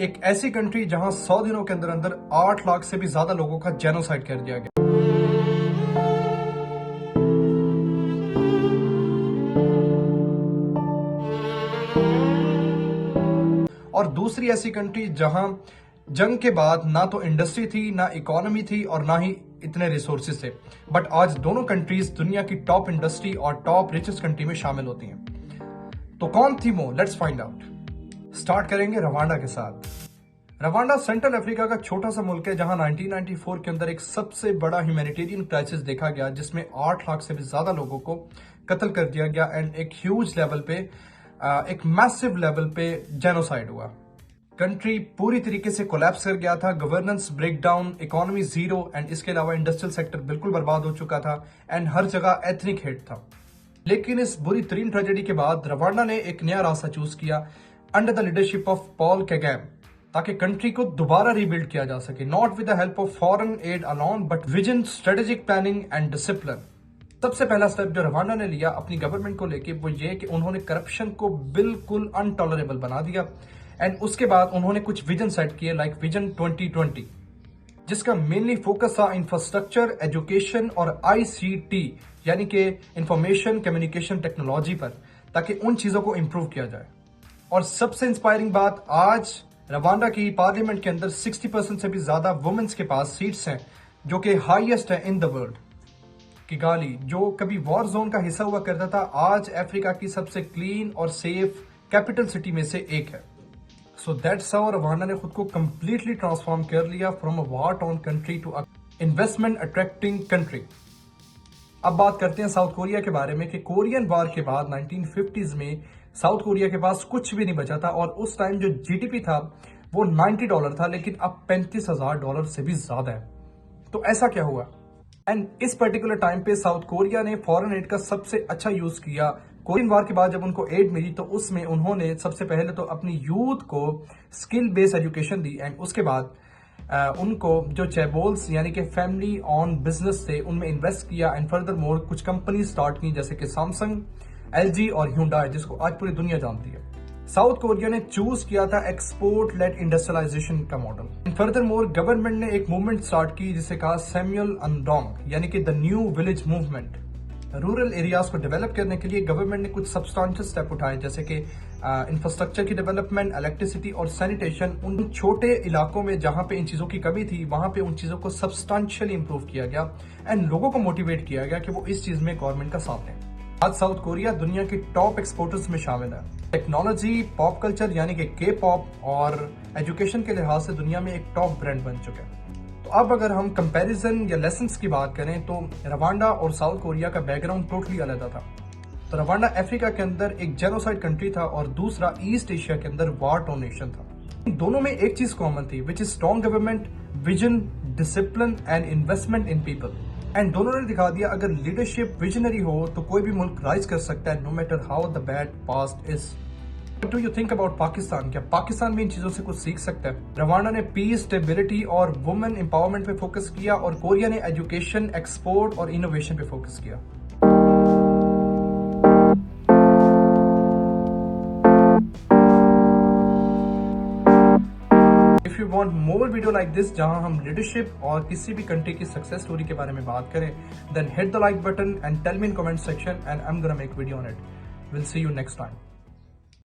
एक ऐसी कंट्री जहां 100 दिनों के अंदर अंदर 8 लाख से भी ज्यादा लोगों का जेनोसाइड कर दिया गया। और दूसरी ऐसी कंट्री जहां जंग के बाद ना तो इंडस्ट्री थी, ना इकोनॉमी थी और ना ही इतने रिसोर्सेज थे, बट आज दोनों कंट्रीज दुनिया की टॉप इंडस्ट्री और टॉप रिचेस्ट कंट्री में शामिल होती हैं। तो कौन थी वो? Let's find out. स्टार्ट करेंगे रवांडा के साथ। रवांडा सेंट्रल अफ्रीका का छोटा सा मुल्क है जहां 1994 के अंदर एक सबसे बड़ा ह्यूमैनिटेरियन क्राइसिस देखा गया, जिसमें 8 लाख से भी ज्यादा लोगों को कत्ल कर दिया गया एंड एक ह्यूज लेवल पे, एक मैसिव लेवल पे जेनोसाइड हुआ। कंट्री पूरी तरीके से कोलैप्स कर गया था, governance breakdown, economy zero and इसके अलावा इंडस्ट्रियल सेक्टर बिल्कुल बर्बाद हो चुका था एंड हर जगह एथनिक हेट था। लेकिन इस बुरी तरीन ट्रेजेडी के बाद रवांडा ने एक नया रास्ता चूज किया under the leadership of Paul Kagame, ताकि कंट्री को दोबारा रीबिल्ड किया जा सके, not with the help of foreign aid alone but vision, strategic planning and discipline. सबसे पहला स्टेप जो रवांडा ने लिया अपनी गवर्नमेंट को लेके वो ये कि उन्होंने करप्शन को बिल्कुल अनटॉलरेबल बना दिया एंड उसके बाद उन्होंने कुछ विजन सेट किए लाइक विजन 2020, जिसका मेनली फोकस था इंफ्रास्ट्रक्चर, एजुकेशन और ICT यानी कि इंफॉर्मेशन कम्युनिकेशन टेक्नोलॉजी पर, ताकि उन चीजों को इंप्रूव किया जाए। और सबसे इंस्पायरिंग बात, आज रवांडा की पार्लियामेंट के अंदर 60% से भी ज्यादा वुमेन्स के पास सीट्स हैं, जो कि हाईएस्ट है इन द वर्ल्ड। किगाली, जो कभी वॉर जोन का हिस्सा हुआ करता था, आज अफ्रीका की सबसे क्लीन और सेफ कैपिटल सिटी में से एक है। सो दैट्स हाउ रवांडा ने खुद को कंप्लीटली ट्रांसफॉर्म कर लिया from a war torn country to investment attracting country. अब बात करते हैं साउथ कोरिया के बारे में कि कोरियन वॉर के बाद 1950s में साउथ कोरिया के पास कुछ भी नहीं बचा था और उस टाइम जो GDP था वो $90 था, लेकिन अब $35,000 से भी ज्यादा है। तो ऐसा क्या हुआ? एंड इस पर्टिकुलर टाइम पे साउथ कोरिया ने फॉरेन एड का सबसे अच्छा यूज किया। कोरियन वॉर के बाद जब उनको एड मिली तो उसमें उन्होंने सबसे पहले तो अपनी यूथ को skill based education the and उसके बाद उनको जो चैबोल्स यानी कि फैमिली ऑन बिजनेस थे उनमें इन्वेस्ट किया एंड फर्दर मोर कुछ कंपनी स्टार्ट की जैसे कि सैमसंग, LG और Hyundai, जिसको आज पूरी दुनिया जानती है। साउथ कोरिया ने चूज किया था एक्सपोर्ट लेड इंडस्ट्रियलाइजेशन का मॉडल। फर्दर मोर गवर्नमेंट ने एक मूवमेंट स्टार्ट की जिसे कहा सैमुअल अंडोंग यानी कि the new village movement. Rural areas को डेवलप करने के लिए गवर्नमेंट ने कुछ सब्सटेंशियल स्टेप उठाए, जैसे कि इंफ्रास्ट्रक्चर की डेवलपमेंट, इलेक्ट्रिसिटी और सैनिटेशन। उन छोटे इलाकों में जहां पे इन चीजों की कमी थी वहां पे उन चीजों को सब्सटेंशियली इंप्रूव किया गया एंड लोगों को मोटिवेट किया गया कि वो इस चीज में गवर्नमेंट का साथ दें। आज साउथ कोरिया दुनिया के टॉप एक्सपोर्टर्स में शामिल है। टेक्नोलॉजी, पॉप कल्चर यानी कि K-पॉप और एजुकेशन के लिहाज से दुनिया में एक टॉप ब्रांड बन चुका है। तो अब अगर हम कंपैरिजन या लेसन्स की बात करें तो रवांडा और साउथ कोरिया का बैकग्राउंड टोटली अलग था। तो रवांडा अफ्रीका के अंदर एक जेनोसाइड कंट्री था और दूसरा ईस्ट एशिया के अंदर वॉर टॉर्न नेशन था। इन दोनों में एक चीज कॉमन थी, which is strong government, vision, discipline and investment in people. And दोनों ने दिखा दिया अगर लीडरशिप विजनरी हो तो कोई भी मुल्क राइज कर सकता है, no matter how the bad past is. What do you think about Pakistan? क्या पाकिस्तान भी इन चीजों से कुछ सीख सकता है? रवांडा ने पीस, स्टेबिलिटी और वुमेन एम्पावरमेंट पे फोकस किया और कोरिया ने एजुकेशन, एक्सपोर्ट और इनोवेशन पे फोकस किया। If you want more video like this जहां हम लीडरशिप और किसी भी कंट्री की सक्सेस स्टोरी के बारे में बात करें, then hit the like button and tell me in comment section and I'm gonna make video on it. We'll see you next time.